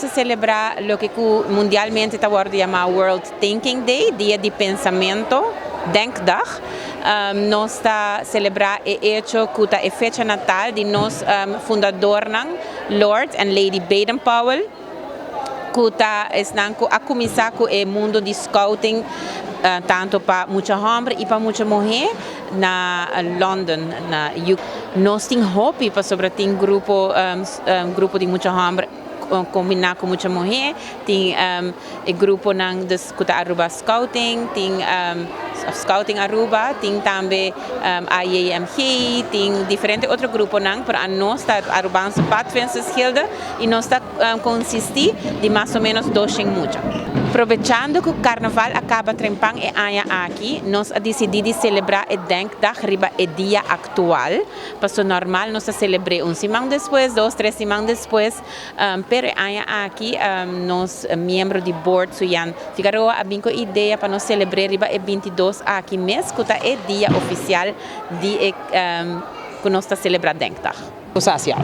nós celebramos o que mundialmente está chamado World Thinking Day, Dia de Pensamento, Denkdag. Nós está celebrando o hecho que é a fecha natal de nós fundador Lord and Lady Baden-Powell, que está a começar com o mundo de scouting, tanto para muitos homens e para muitas mulheres na London, na UK. Nós temos hobby para sobre tem grupo de muitos homens combinar com muitas mulheres, tem o grupo que está Aruba Scouting, tem Scouting Aruba, tem também a IAMG, tem diferentes outros grupos para nós está Aruba Pathfences-Gilde e nós está consistir de mais ou menos 200 mulheres. Aproveitando que o carnaval acaba trempang e aia aqui, nós decidimos celebrar o Denkdag riba o dia atual. Porque normal nós celebramos semana depois, 2-3 semanas depois, pero aia aqui nós membros do board Suyan Figueroa abinco ideia para nós celebrar riba o 22 aqui mês, que é o dia oficial de que nós celebramos Denkdag. Social.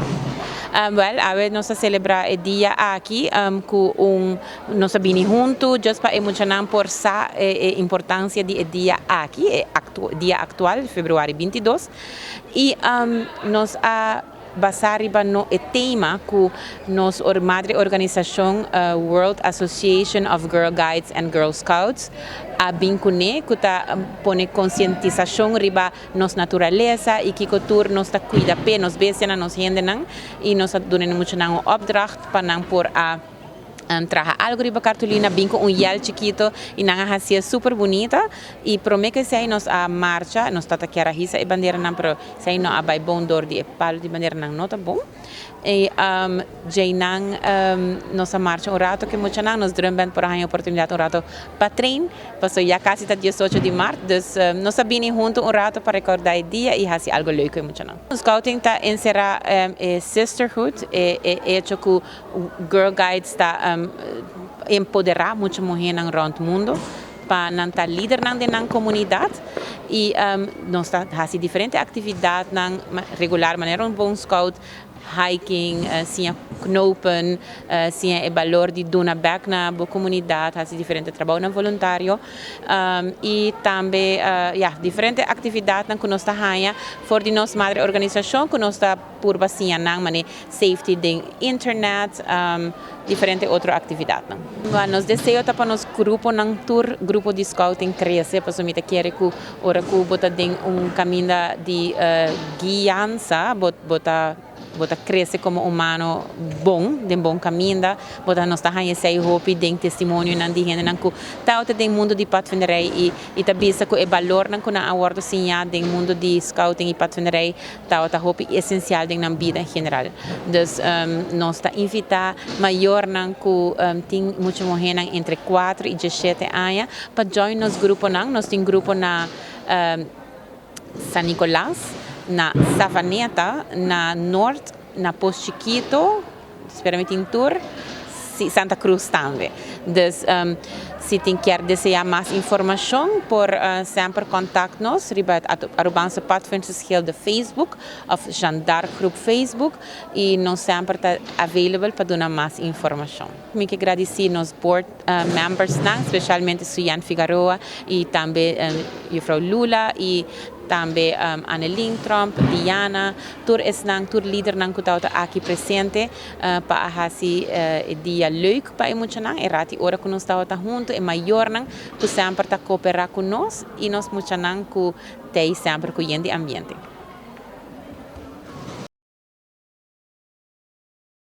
Nós celebramos o dia aqui com nós vimos juntos, just para emocionar por a importância do dia aqui, dia atual, fevereiro 22, e nós basar no tema que nos madre organização World Association of Girl Guides and Girl Scouts a vincune que tá pone conscientização riba nos natureza e que cultura nos tá cuida pe nos besena nos gente e nos donen muito nang opdracht para por a traga algo riba cartolina binco yel chiquito e nanga hasia super bonita e promete que se nos a marcha nos tata chiara hisa e bandeira nan pro se no abai bom dor di palo di bandeira nan nota bom e jainang nossa marcha um rato que muito nang nos drumben por a oportunidade um rato para trein passou já quase está 18 de março dus nós sabini junto um rato para recordar o dia e hasi algo leuco muito nang o scouting tá encerrar sisterhood e hecho que Girl Guides está empoderar muitas mulheres no mundo para não estar líder na comunidade e nós fazemos diferentes atividades na regular maneira bom scout hiking, sim knopen, sim o valor de donar back na comunidade, fazemos diferentes trabalhos voluntário e também diferentes atividades que nós fazemos for de nossa madre organização que nós está por bacia na safety de internet, diferentes outras atividades. Nós desejamos para nos grupo de scouting crescer, para nós querer que ora que bota caminho de guiança, bota crescer como humano bom caminho, bota nós tá sei hope de testemunho nan de gente nan ku tauta de mundo de pathfinderij e tabisa ko e valor nan ku na award sinya de mundo de scouting e pathfinderij tauta hope essencial de nan vida em geral. Dus nós tá invitar maior nan ku tem muita mulher entre 4 e 17 anos para join nos grupo nan nós tem grupo na San Nicolás, na Savaneta, na Norte, na Posto Chiquito, esperamos em Tour, Santa Cruz também. Dus, se tem quer desejar mais informação, por sempre contactar-nos, Arubanse Pathfences-Gilde Facebook, ou Jandark Group Facebook, e nós sempre está available para dar mais informação. Eu quero agradecer nos board members, especialmente Suyan Figueroa, e também Frau Lula, e também Anne Lindtromp, Diana, tur líder nang kutauta aqui presente para hasi dia leuk para emocionar e rati ora que nós estamos junto e maior nang tu sempre tá cooperar com nós e nós emocionar com tei sempre com o ambiente.